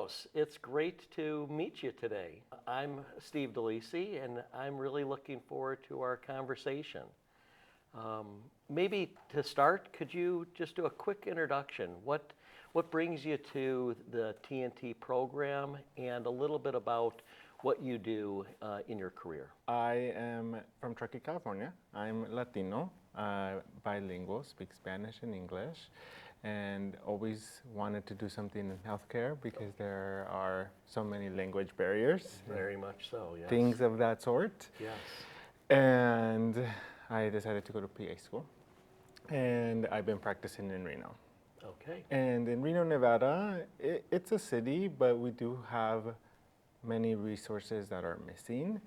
Marcos, it's great to meet you today. I'm Steve DeLisi, and I'm really looking forward to our conversation. Maybe to start, could you just do a quick introduction? What brings you to the TNT program, and a little bit about what you do in your career? I am from Truckee, California. I'm Latino, bilingual, speak Spanish and English, and always wanted to do something in healthcare because there are so many language barriers. Very much so, yes. Things of that sort. Yes. And I decided to go to PA school, and I've been practicing in Reno. Okay. And in Reno, Nevada, it's a city, but we do have many resources that are missing.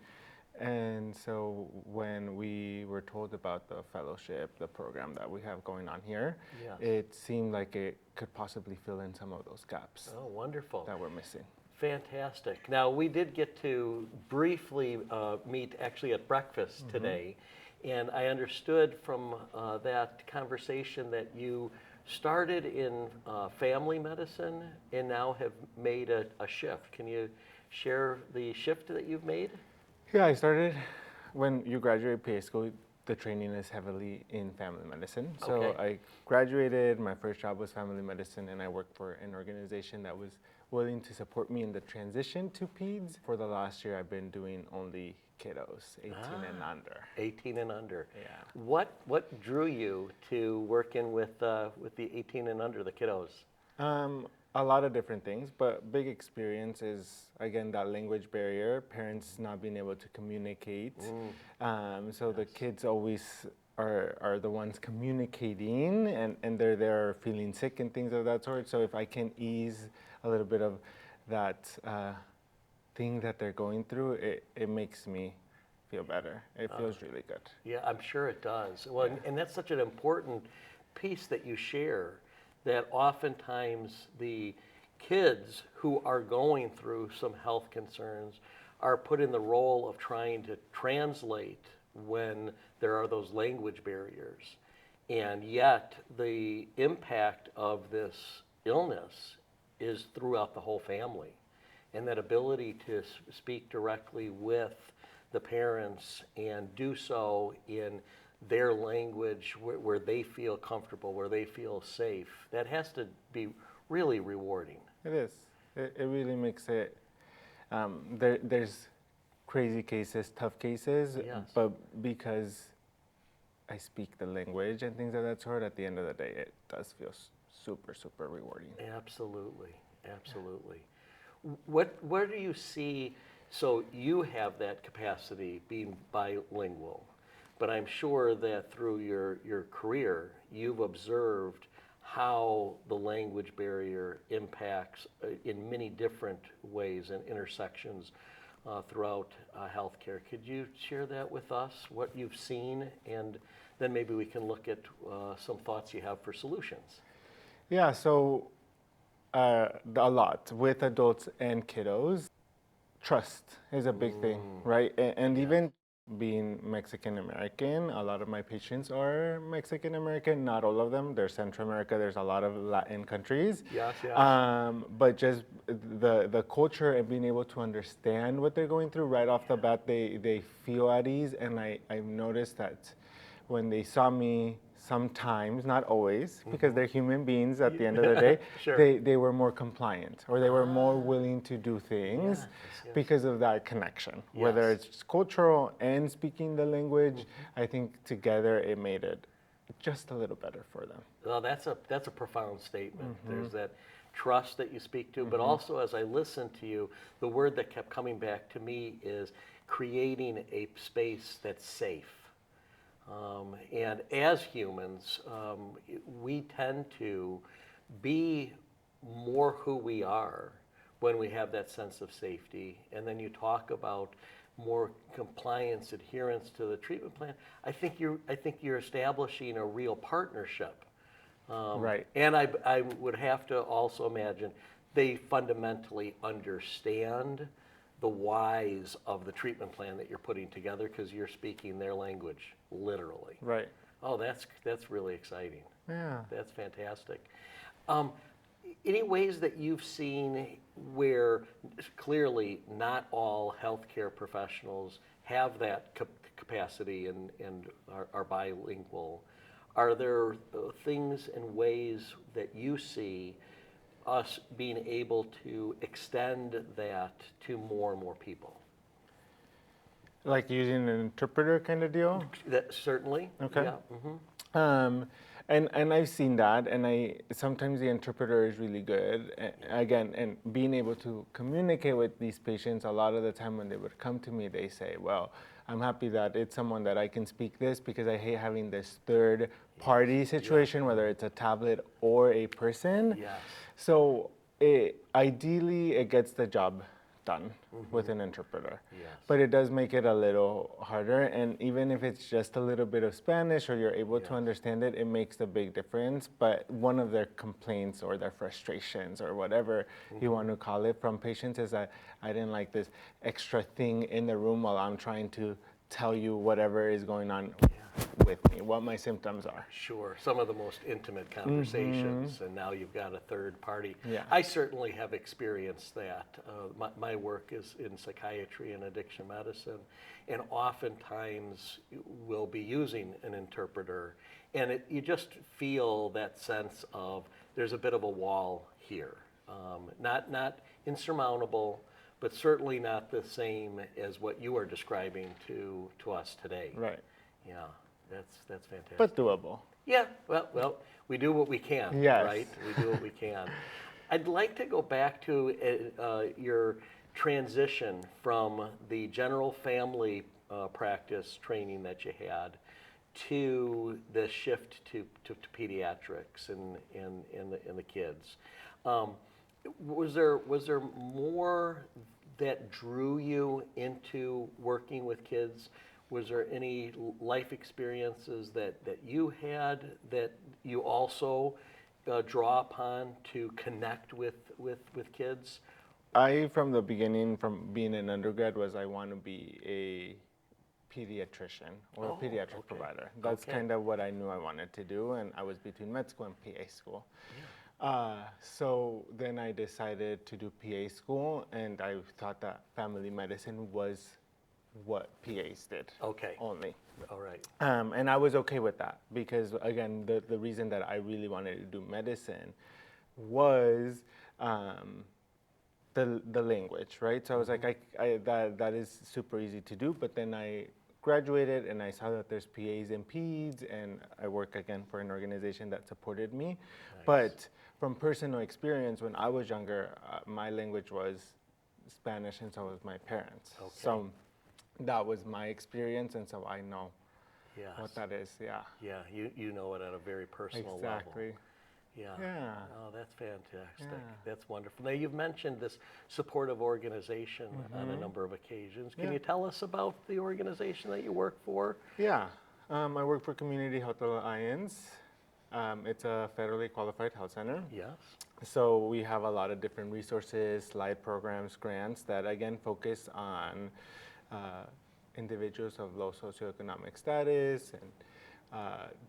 And so when we were told about the fellowship, the program that we have going on here, Yes. it seemed like it could possibly fill in some of those gaps Oh, wonderful. that we're missing. Fantastic. Now, we did get to briefly meet actually at breakfast today, and I understood from that conversation that you started in family medicine and now have made a shift. Can you share the shift that you've made? Yeah, I started when you graduate PA school. The training is heavily in family medicine. So Okay. I graduated, my first job was family medicine, and I worked for an organization that was willing to support me in the transition to peds. For the last year, I've been doing only kiddos, 18 and under. 18 and under. Yeah. What drew you to working with the 18 and under, the kiddos? A lot of different things, but big experience is, again, that language barrier, parents not being able to communicate. So the kids always are the ones communicating, and they're there feeling sick and things of that sort. So if I can ease a little bit of that thing that they're going through, it makes me feel better. It feels really good. Yeah, I'm sure it does. Well, and that's such an important piece that you share, that oftentimes the kids who are going through some health concerns are put in the role of trying to translate when there are those language barriers. And yet the impact of this illness is throughout the whole family. And that ability to speak directly with the parents and do so in their language where they feel comfortable, where they feel safe, that has to be really rewarding. It is. It really makes it, there's crazy cases, tough cases, Yes. but because I speak the language and things of that sort, at the end of the day, it does feel super, super rewarding. Absolutely, absolutely. What do you see, so you have that capacity being bilingual, but I'm sure that through your career, you've observed how the language barrier impacts in many different ways and intersections throughout healthcare. Could you share that with us, what you've seen, and then maybe we can look at some thoughts you have for solutions? Yeah, so a lot with adults and kiddos. Trust is a big thing, right? And even being Mexican American, a lot of my patients are Mexican American. Not all of them. There's Central America. There's a lot of Latin countries. Yes, yes. But just the culture and being able to understand what they're going through right off the bat, they feel at ease. And I've noticed that when they saw me, sometimes, not always, because they're human beings at the end of the day, Sure. they were more compliant, or they were more willing to do things Yes. because of that connection. Whether Yes. it's cultural and speaking the language, I think together it made it just a little better for them. Well, that's a profound statement. There's that trust that you speak to, but also as I listened to you, the word that kept coming back to me is creating a space that's safe. And as humans, we tend to be more who we are when we have that sense of safety. And then you talk about more compliance, adherence to the treatment plan. I think you're establishing a real partnership. Right. And I would have to also imagine they fundamentally understand the whys of the treatment plan that you're putting together because you're speaking their language, literally. Right. Oh, that's really exciting. Yeah. That's fantastic. Any ways that you've seen where clearly not all healthcare professionals have that capacity and are bilingual? Are there things and ways that you see us being able to extend that to more and more people? Like using an interpreter kind of deal? That certainly. Okay. Yeah. And I've seen that, and sometimes the interpreter is really good. Again, and being able to communicate with these patients, a lot of the time when they would come to me, they say, well, I'm happy that it's someone that I can speak this, because I hate having this third party situation, whether it's a tablet or a person. Yes. So ideally, it gets the job done with an interpreter. Yes. But it does make it a little harder, and even if it's just a little bit of Spanish or you're able to understand it, it makes a big difference. But one of their complaints or their frustrations or whatever you want to call it from patients is that I didn't like this extra thing in the room while I'm trying to tell you whatever is going on with me, what my symptoms are. Sure, some of the most intimate conversations, and now you've got a third party. Yeah. I certainly have experienced that. My work is in psychiatry and addiction medicine, and oftentimes we'll be using an interpreter, and you just feel that sense of there's a bit of a wall here. Not insurmountable, but certainly not the same as what you are describing to us today. Right. Yeah, that's fantastic. But doable. Yeah, well, we do what we can, Yes. right? We do what we can. I'd like to go back to your transition from the general family practice training that you had to the shift to pediatrics and the kids. Was there more that drew you into working with kids? Was there any life experiences that you had that you also draw upon to connect with kids? From the beginning, from being an undergrad, I want to be a pediatrician or a pediatric provider. That's kind of what I knew I wanted to do, and I was between med school and PA school. So then I decided to do PA school, and I thought that family medicine was what PAs did. Okay. Only. All right. And I was okay with that, because again, the reason that I really wanted to do medicine was the language, right? So I was like, that is super easy to do. But then I graduated and I saw that there's PAs and PEDS, and I work again for an organization that supported me. Nice. But from personal experience, when I was younger, my language was Spanish, and so was my parents. Okay. So that was my experience, and so I know what that is. Yeah. Yeah, you know it at a very personal level. Exactly. Yeah. Yeah. Oh, that's fantastic. Yeah. That's wonderful. Now, you've mentioned this supportive organization on a number of occasions. Can you tell us about the organization that you work for? Yeah. I work for Community Health Alliance. It's a federally qualified health center. Yes. So we have a lot of different resources, light programs, grants that again focus on individuals of low socioeconomic status and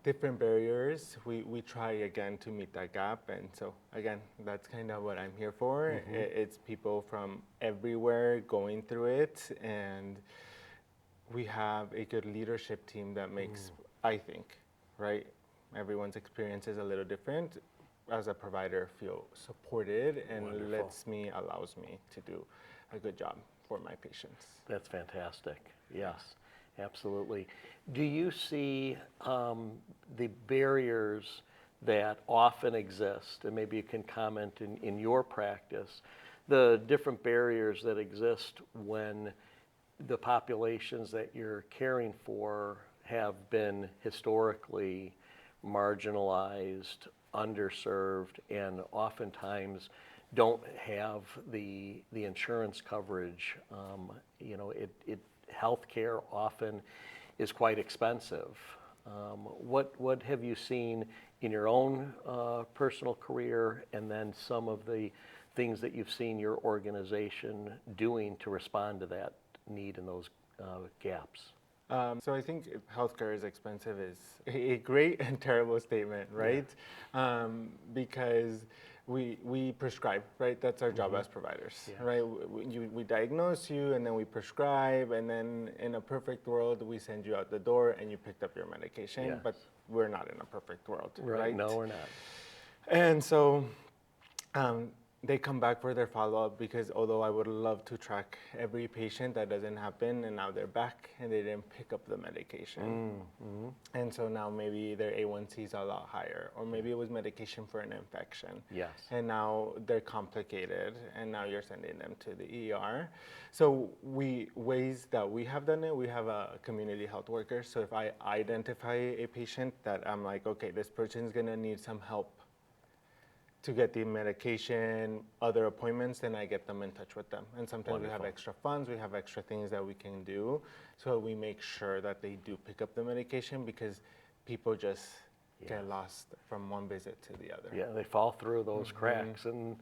different barriers. We try again to meet that gap, and so again, that's kind of what I'm here for. It's people from everywhere going through it, and we have a good leadership team that makes, I think, right? Everyone's experience is a little different. As a provider, feel supported, and allows me to do a good job for my patients. That's fantastic. Yes, absolutely. Do you see the barriers that often exist, and maybe you can comment in your practice, the different barriers that exist when the populations that you're caring for have been historically marginalized, underserved, and oftentimes don't have the insurance coverage. Healthcare often is quite expensive. What have you seen in your own personal career, and then some of the things that you've seen your organization doing to respond to that need and those gaps? So I think healthcare is expensive is a great and terrible statement, right? Because we prescribe, right? That's our job as providers, Yes. right? We diagnose you, and then we prescribe, and then in a perfect world, we send you out the door, and you picked up your medication. Yes. But we're not in a perfect world, right? No, we're not. And so they come back for their follow-up, because although I would love to track every patient, that doesn't happen, and now they're back and they didn't pick up the medication. And so now maybe their A1C is a lot higher, or maybe it was medication for an infection. Yes. And now they're complicated, and now you're sending them to the ER. So ways that we have done it, we have a community health worker. So if I identify a patient that I'm like, okay, this person's gonna need some help to get the medication, other appointments, then I get them in touch with them. And sometimes we have Wonderful. extra funds, we have extra things that we can do. So we make sure that they do pick up the medication, because people just get lost from one visit to the other. Yeah, they fall through those cracks. And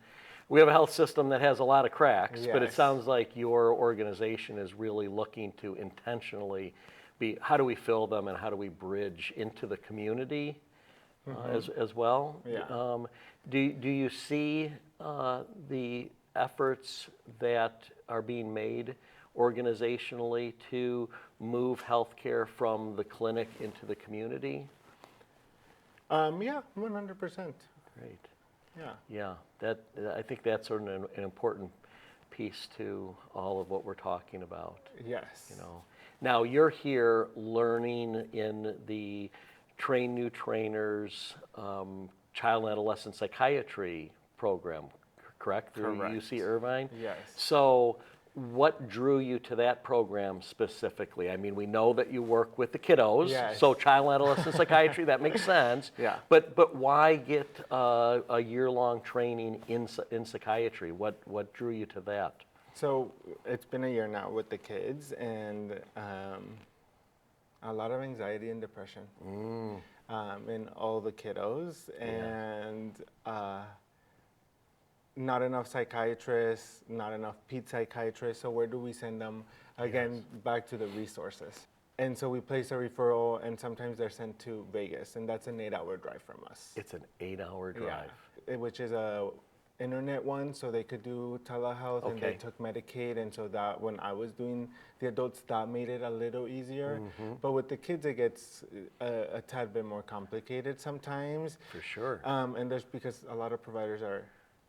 we have a health system that has a lot of cracks, but it Yes. sounds like your organization is really looking to intentionally be, how do we fill them and how do we bridge into the community as well? Yeah. Do you see the efforts that are being made organizationally to move healthcare from the clinic into the community? Yeah, 100%. Great. Yeah. Yeah, I think that's sort of an important piece to all of what we're talking about. Yes. You know, now you're here learning in the Train New Trainers Child and Adolescent Psychiatry program, correct? Through Correct. UC Irvine? Yes. So what drew you to that program specifically? I mean, we know that you work with the kiddos, Yes. so Child and Adolescent Psychiatry, that makes sense. Yeah. But why get a year-long training in psychiatry? What drew you to that? So it's been a year now with the kids, and a lot of anxiety and depression in all the kiddos, and not enough psychiatrists, not enough ped psychiatrists. So where do we send them? Again, back to the resources. And so we place a referral, and sometimes they're sent to Vegas, and that's an 8-hour drive from us. It's an 8-hour drive. Which is a internet one, so they could do telehealth, and they Okay. took Medicaid, and so that when I was doing the adults, that made it a little easier. But with the kids, it gets a tad bit more complicated sometimes. For sure. And there's, because a lot of providers are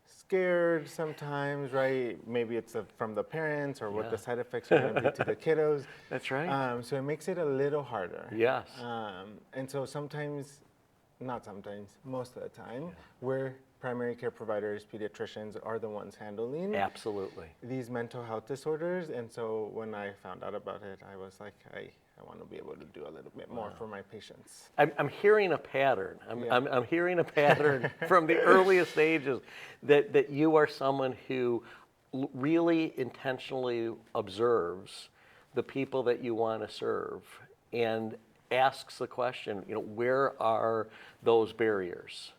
scared sometimes, right? Maybe it's from the parents, or what the side effects are going to be to the kiddos. That's right. So it makes it a little harder. Yes. And so sometimes, not sometimes, most of the time, we're primary care providers, pediatricians are the ones handling Absolutely. these mental health disorders. And so when I found out about it, I was like, I want to be able to do a little bit more for my patients. I'm hearing a pattern. Yeah. I'm hearing a pattern from the earliest stages that you are someone who really intentionally observes the people that you want to serve and asks the question, you know, where are those barriers?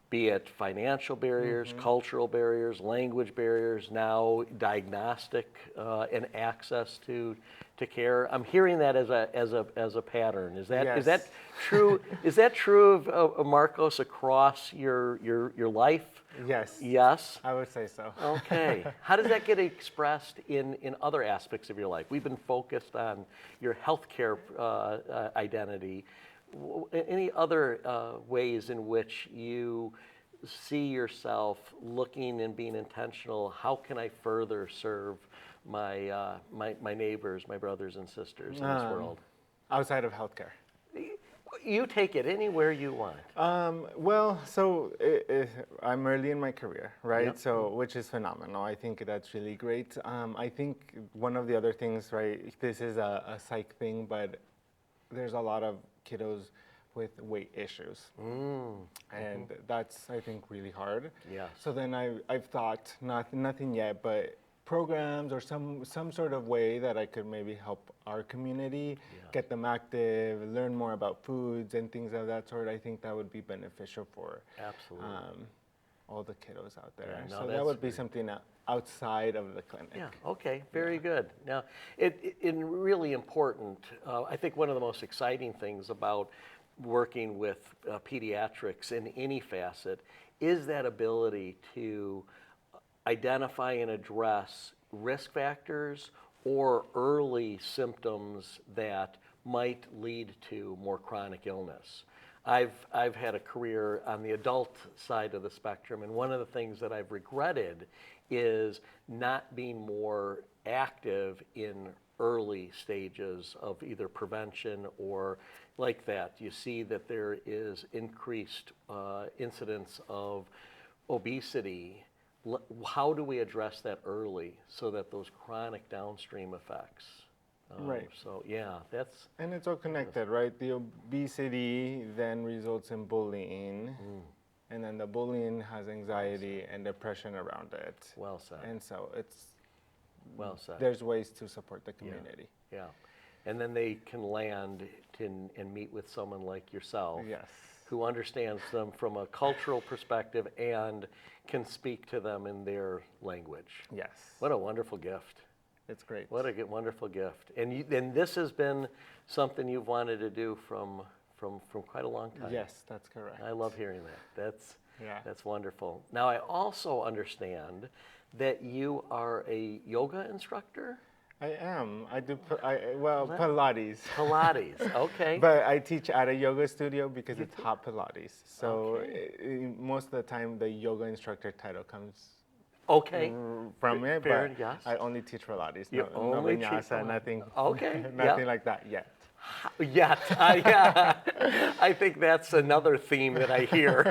Be it financial barriers, cultural barriers, language barriers, now diagnostic and access to care. I'm hearing that as a pattern. Is that true? Is that true of Marcos across your life? Yes. Yes. I would say so. Okay. How does that get expressed in other aspects of your life? We've been focused on your healthcare identity. Any other ways in which you see yourself looking and being intentional? How can I further serve my neighbors, my brothers and sisters in this world? Outside of healthcare. You take it anywhere you want. Well, so I'm early in my career, right? Yep. So, which is phenomenal. I think that's really great. I think one of the other things, right, this is a psych thing, but there's a lot of kiddos with weight issues. And that's, I think, really hard. Yes. So then I've thought, nothing yet, but programs or some sort of way that I could maybe help our community, get them active, learn more about foods and things of that sort. I think that would be beneficial for Absolutely. all the kiddos out there. Yeah, no, So that that's would be something outside of the clinic. Yeah, okay, very good. Now, it really important, I think one of the most exciting things about working with pediatrics in any facet is that ability to identify and address risk factors or early symptoms that might lead to more chronic illness. I've had a career on the adult side of the spectrum, and one of the things that I've regretted is not being more active in early stages of either prevention or like that. You see that there is increased incidence of obesity. How do we address that early so that those chronic downstream effects? Right. So yeah, that's. And it's all connected, right? The obesity then results in bullying, and then the bullying has anxiety and depression around it. Well said. And so it's, Well said. there's ways to support the community. Yeah. And then they can land and meet with someone like yourself. Yes. Who understands them from a cultural perspective and can speak to them in their language. Yes. What a wonderful gift. It's great. What a wonderful gift. And this has been something you've wanted to do from quite a long time. Yes, that's correct. I love hearing that. Yeah. That's wonderful. Now, I also understand that you are a yoga instructor? I am. I do, Pilates. Pilates, okay. But I teach at a yoga studio because it's hot Pilates. So most of the time, the yoga instructor title comes Okay. from it, Fair, but yes. I only teach Pilates. You No only teach vinyasa, Pilates. nothing. Okay, Nothing yep. like that yet. Yet, yeah. I think that's another theme that I hear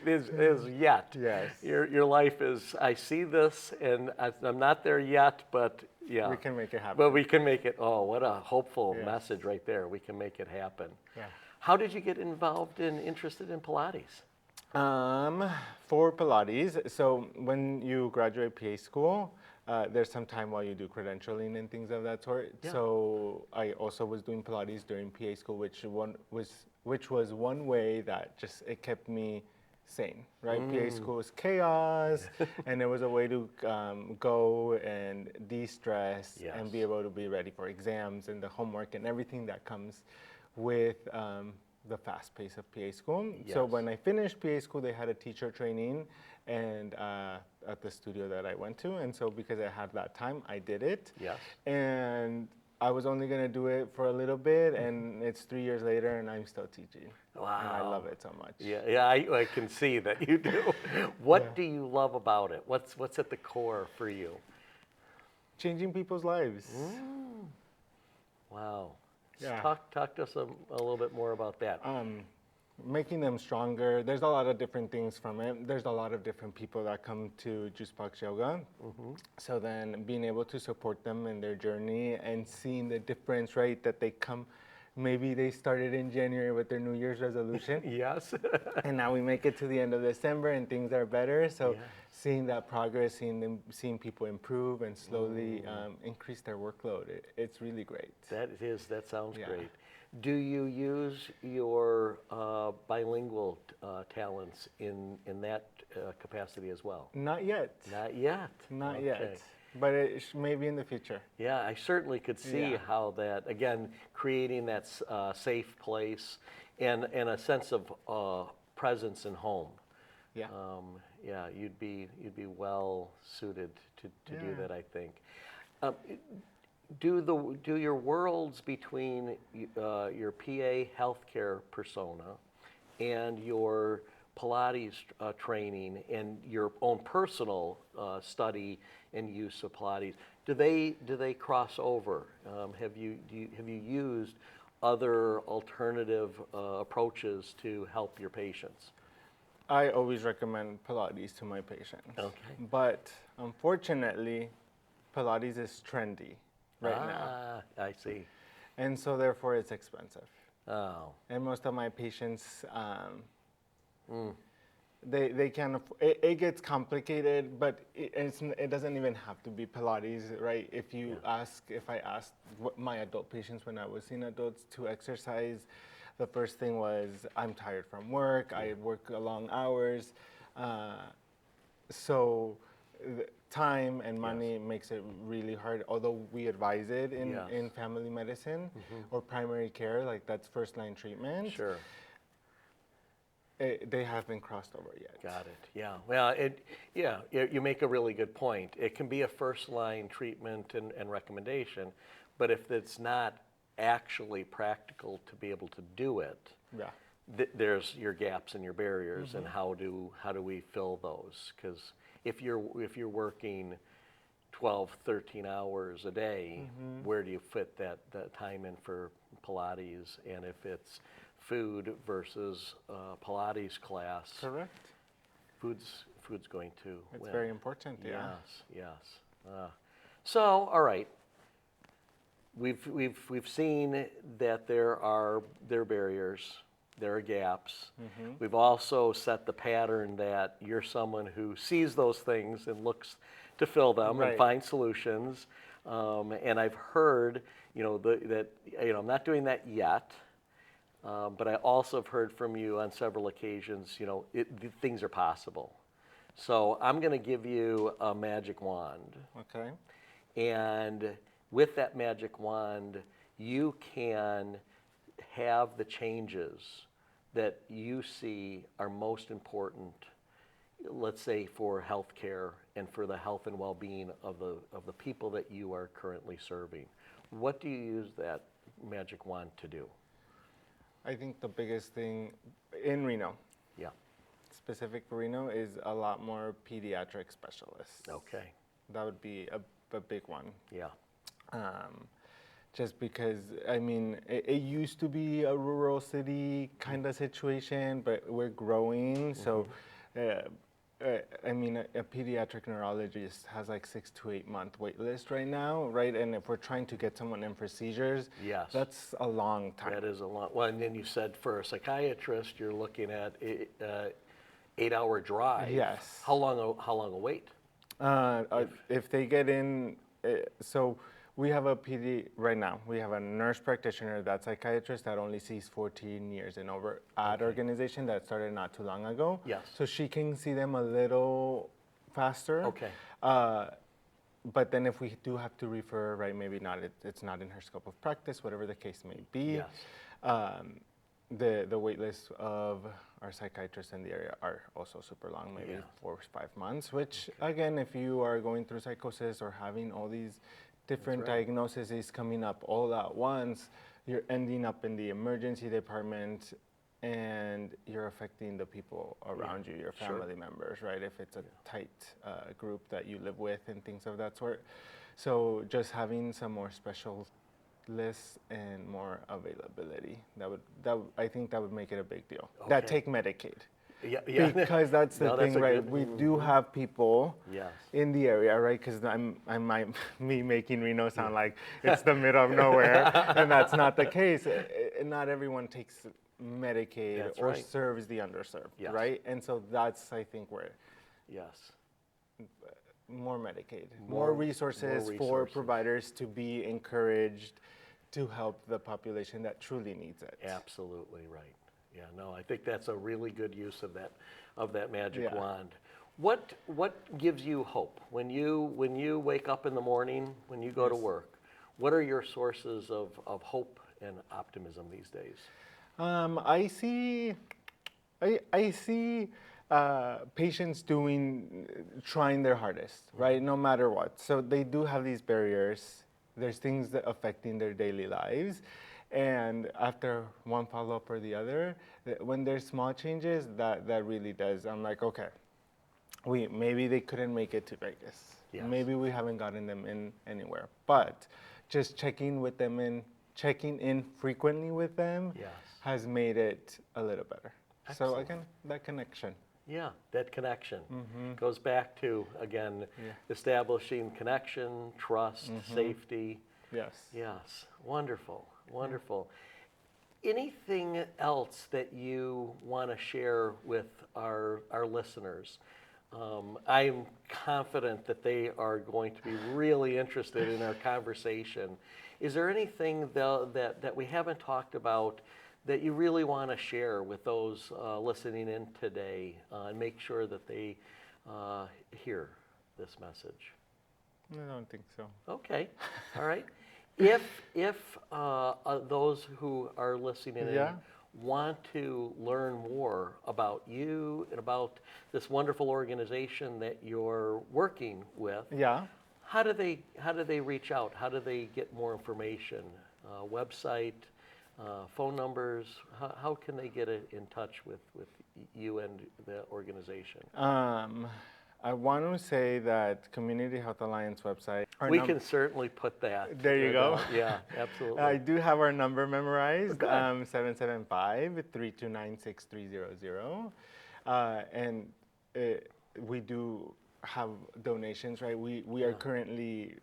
is yet. Yes. Your life is, I see this and I'm not there yet, but yeah. We can make it happen. But we can make it, oh, what a hopeful Yes. message right there. We can make it happen. Yeah. How did you get involved and interested in Pilates? For Pilates, so when you graduate PA school, there's some time while you do credentialing and things of that sort. Yeah. So I also was doing Pilates during PA school, which was one way that just it kept me sane, right? PA school was chaos, and it was a way to go and de-stress and be able to be ready for exams and the homework and everything that comes with the fast pace of PA school. So when I finished PA school, they had a teacher training and at the studio that I went to. And so because I had that time, I did it. Yes. And I was only going to do it for a little bit, and it's 3 years later, and I'm still teaching. Wow. And I love it so much. Yeah, I can see that you do. What do you love about it? What's at the core for you? Changing people's lives. Wow. Yeah. Talk to us a little bit more about that. Making them stronger. There's a lot of different things from it. There's a lot of different people that come to Juice Box Yoga. So then being able to support them in their journey and seeing the difference, right, that they come, maybe they started in January with their New Year's resolution. Yes. And now we make it to the end of December and things are better. So seeing that progress, seeing people improve and slowly increase their workload, it's really great. That sounds great. Do you use your bilingual talents in that capacity as well? Not yet. Not yet. Not yet. But it maybe in the future. Yeah, I certainly could see how that, again, creating that safe place and a sense of presence in home. Yeah. You'd be well suited to do that, I think. Do your worlds between your PA healthcare persona and your Pilates training and your own personal study and use of Pilates, do they cross over? Have you used other alternative approaches to help your patients? I always recommend Pilates to my patients. Okay. But unfortunately, Pilates is trendy right now. I see. And so therefore it's expensive. Oh. And most of my patients, they can't it gets complicated, but it doesn't even have to be Pilates, right? If I asked my adult patients when I was seeing adults to exercise, the first thing was, I'm tired from work, I work long hours. So time and money makes it really hard. Although we advise it in family medicine or primary care, like that's first line treatment. Sure. They haven't crossed over yet. Got it. Yeah. Well, you make a really good point. It can be a first line treatment and recommendation, but if it's not actually practical to be able to do it, there's your gaps and your barriers, and how do we fill those? Because if you're working 12, 13 hours a day, where do you fit that time in for Pilates? And if it's food versus Pilates class, correct. Food's going to It's win. very important. Yeah. Yes. So, all right. We've seen that there are barriers, there are gaps. We've also set the pattern that you're someone who sees those things and looks to fill them and find solutions. And I've heard, that I'm not doing that yet. But I also have heard from you on several occasions, things are possible. So I'm going to give you a magic wand. Okay. And with that magic wand, you can have the changes that you see are most important, let's say for healthcare and for the health and well-being of the people that you are currently serving. What do you use that magic wand to do? I think the biggest thing in Reno, specific for Reno, is a lot more pediatric specialists. Okay. That would be a big one. Yeah. Just because, it used to be a rural city kind of situation, but we're growing. So, a pediatric neurologist has like 6 to 8 month wait list right now, right? And if we're trying to get someone in for seizures, that's a long time. That is a long. Well, and then you said for a psychiatrist, you're looking at 8-hour drive. Yes. How long a wait? If they get in, so we have right now, we have a nurse practitioner, that's psychiatrist that only sees 14 years and over at organization that started not too long ago. Yes. So she can see them a little faster. Okay. But then if we do have to refer, right, maybe not, it's not in her scope of practice, whatever the case may be. Yes. The wait list of our psychiatrists in the area are also super long, maybe 4 or 5 months, which again, if you are going through psychosis or having all these different diagnoses coming up all at once, you're ending up in the emergency department and you're affecting the people around you, your family members, right? If it's a tight group that you live with and things of that sort. So just having some more specialists and more availability, I think that would make it a big deal. That take Medicaid. Yeah. Because that's the thing, right? We do have people in the area, right? Because me making Reno sound like it's the middle of nowhere, and that's not the case. Not everyone takes Medicaid or serves the underserved, right? And so that's, I think, where more Medicaid, more resources for providers to be encouraged to help the population that truly needs it. Absolutely right. Yeah, no, I think that's a really good use of that magic wand. What gives you hope when you wake up in the morning, when you go to work? What are your sources of hope and optimism these days? I see patients trying their hardest, right? No matter what. So they do have these barriers. There's things that affecting their daily lives. And after one follow-up or the other, when there's small changes, that really does. I'm like, okay, maybe they couldn't make it to Vegas. Yes. Maybe we haven't gotten them in anywhere. But just checking in frequently with them has made it a little better. Excellent. So again, that connection. Yeah, that connection goes back to, again, establishing connection, trust, safety. Yes. Yes, wonderful. Wonderful. Anything else that you want to share with our listeners? I'm confident that they are going to be really interested in our conversation. Is there anything that we haven't talked about that you really want to share with those listening in today and make sure that they hear this message? I don't think so. Okay, all right. If those who are listening in Yeah. want to learn more about you and about this wonderful organization that you're working with, Yeah. how do they reach out? How do they get more information? Website, phone numbers? How can they get in touch with you and the organization? I want to say that Community Health Alliance website. We can certainly put that. There you go. Yeah, absolutely. I do have our number memorized, Good. 775-329-6300. And we do have donations, right? We are currently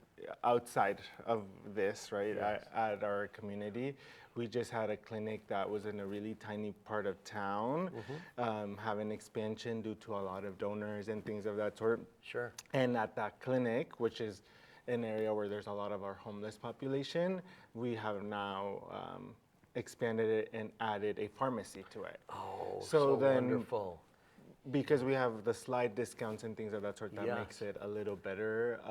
outside of this, right, Yes. at our community. We just had a clinic that was in a really tiny part of town, have an expansion due to a lot of donors and things of that sort. Sure. And at that clinic, which is an area where there's a lot of our homeless population, we have now expanded it and added a pharmacy to it. Oh, So so then- wonderful. Because we have the slide discounts and things of that sort, that Yes. makes it a little better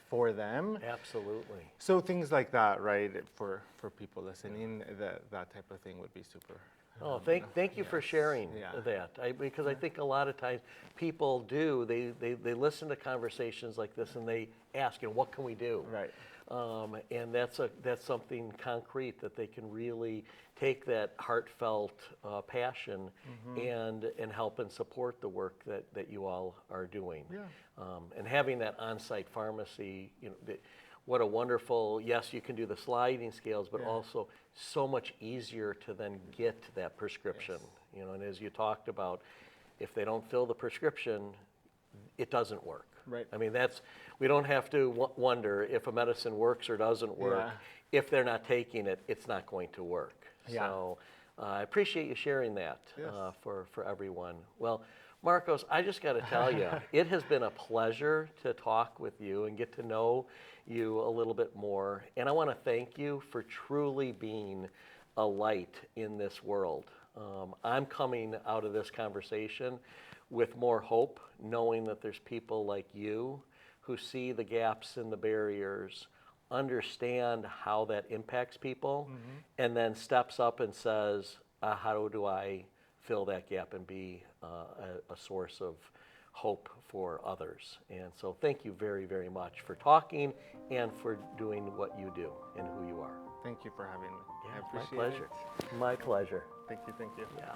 for them. Absolutely. So things like that, right? For people listening, that type of thing would be super. Oh, thank you for sharing Yeah. that. Because I think a lot of times people do, they listen to conversations like this and they ask, what can we do? Right. And that's something concrete that they can really take that heartfelt passion and help and support the work that you all are doing. Yeah. And having that on-site pharmacy, what a wonderful, yes, you can do the sliding scales, but also so much easier to then get that prescription. And as you talked about, if they don't fill the prescription, it doesn't work. Right. I mean, we don't have to wonder if a medicine works or doesn't work. Yeah. If they're not taking it, it's not going to work. Yeah. So I appreciate you sharing that Yes. for everyone. Well, Marcos, I just got to tell you, it has been a pleasure to talk with you and get to know you a little bit more. And I want to thank you for truly being a light in this world. I'm coming out of this conversation with more hope, knowing that there's people like you who see the gaps and the barriers, understand how that impacts people, and then steps up and says, how do I fill that gap and be a source of hope for others? And so thank you very, very much for talking and for doing what you do and who you are. Thank you for having me. I Yeah, appreciate my pleasure. it. My pleasure. Thank you. Yeah.